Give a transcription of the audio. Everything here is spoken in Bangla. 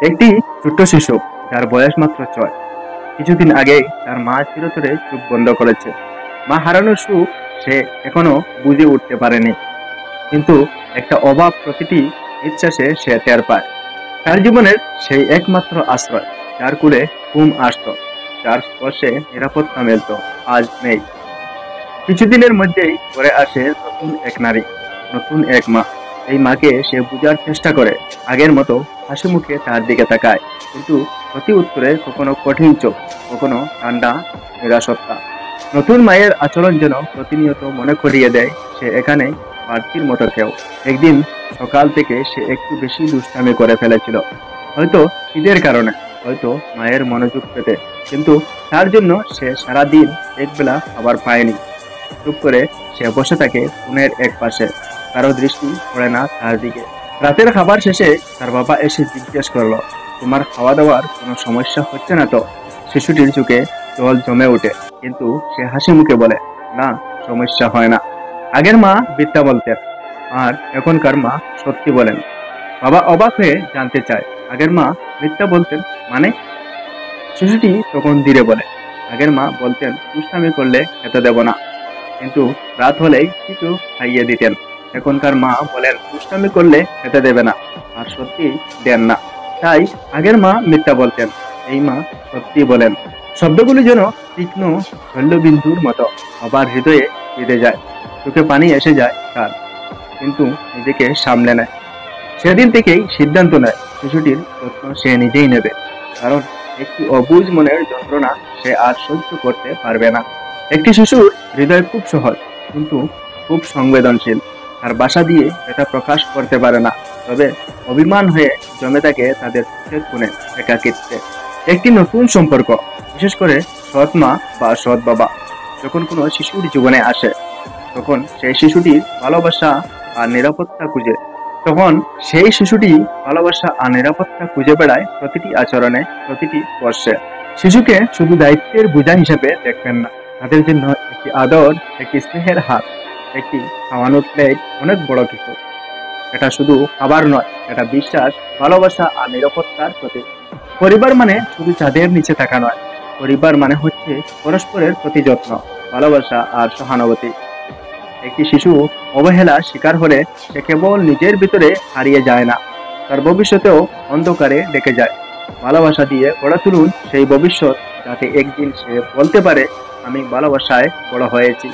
একটি ছোট্ট শিশু যার বয়স মাত্র 6। কিছুদিন আগেই তার মা চিরতরে চোখ বন্ধ করেছে। মা হারানোর সুখ সে এখনো বুঝে উঠতে পারেনি, কিন্তু একটা অভাব প্রতিটি নিঃশ্বাসে সে টের পায়। তার জীবনের সেই একমাত্র আশ্রয়, যার কুলে ঘুম আসত, যার স্পর্শে নিরাপত্তা মেলত, আজ নেই। কিছুদিনের মধ্যেই ঘরে আসে নতুন এক নারী, নতুন এক মা। এই মাকে সে বোঝার চেষ্টা করে, আগের মতো হাসি মুখে তার দিকে তাকায়, কিন্তু প্রতি উত্তরে কখনো কঠিন চোখ, কখনো ঠান্ডা নিরাসত্তা। নতুন মায়ের আচরণ যেন প্রতিনিয়ত মনে করিয়ে দেয় সে এখানে প্রার্থীর মতো কেউ। একদিন সকাল থেকে সে একটু বেশি দুষ্টামি করে ফেলেছিল, হয়তো ঈদের কারণে, হয়তো মায়ের মনোযোগ পেতে, কিন্তু তার জন্য সে সারাদিন একবেলা খাবার পায়নি। চুপ করে সে বসে থাকে কোণের এক পাশে, কারো দৃষ্টি পড়ে না তার দিকে। রাতের খাবার শেষে তার বাবা এসে জিজ্ঞেস করলো, তোমার খাওয়া দাওয়ার কোনো সমস্যা হচ্ছে না তো? শিশুটির চোখে জল জমে ওঠে, কিন্তু সে হাসি মুখে বলে, না, সমস্যা হয় না। আগের মা মিথ্যা বলতেন, আর এখনকার মা সত্যি বলেন। বাবা অবাক হয়ে জানতে চায়, আগের মা মিথ্যা বলতেন মানে? শিশুটি তখন ধীরে বলে, আগের মা বলতেন দুষ্টামি করলে খেতে দেব না, কিন্তু রাত হলেই কিছু খাইয়ে দিতেন। এখনকার মা বলেন দুষ্টামি করলে খেতে দেবে না, আর সত্যি দেন না। তাই আগের মা মিথ্যা বলতেন, এই মা সত্যি বলেন। শব্দগুলি যেন তীক্ষ্ণ শল্যবিন্দুর মতো আবার হৃদয়ে বেঁধে যায়। চোখে পানি এসে যায় তার, কিন্তু নিজেকে সামলে নেয়। সেদিন থেকেই সিদ্ধান্ত নেয় শিশুটির যত্ন সে নিজেই নেবে, কারণ একটি অবুঝ মনের যন্ত্রণা সে আর সহ্য করতে পারবে না। একটি শিশুর হৃদয় খুব সহজ, কিন্তু খুব সংবেদনশীল। আর বাসা দিয়ে এটা প্রকাশ করতে পারে না, তবে অভিমান হয়ে জমে থাকে তাদের চোখের কোণে, একাকিত্বে। একটি নতুন সম্পর্ক, বিশেষ করে সৎ মা বা সৎ বাবা যখন কোনো শিশুর জীবনে আসে, তখন সেই শিশুটির ভালোবাসা আর নিরাপত্তা খুঁজে তখন সেই শিশুটি ভালোবাসা আর নিরাপত্তা খুঁজে বেড়ায় প্রতিটি আচরণে, প্রতিটি স্পর্শে। শিশুকে শুধু দায়িত্বের বোঝা হিসেবে দেখবেন না, তাদের জন্য একটি আদর, একটি স্নেহের হাত, একটি খাওয়ানোর প্লেট অনেক বড় কিছু। এটা শুধু খাবার নয়, এটা বিশ্বাস, ভালোবাসা আর নিরাপত্তার প্রতীক। পরিবার মানে শুধু চাঁদের নিচে থাকা নয়, পরিবার মানে হচ্ছে পরস্পরের প্রতি যত্ন, ভালোবাসা আর সহানুভূতি। একটি শিশু অবহেলা শিকার হলে সে কেবল নিজের ভিতরে হারিয়ে যায় না, তার ভবিষ্যতেও অন্ধকারে ডেকে যায়। ভালোবাসা দিয়ে গড়ে তুলুন সেই ভবিষ্যৎ, যাতে একদিন সে বলতে পারে, আমি ভালোবাসায় বড় হয়েছি।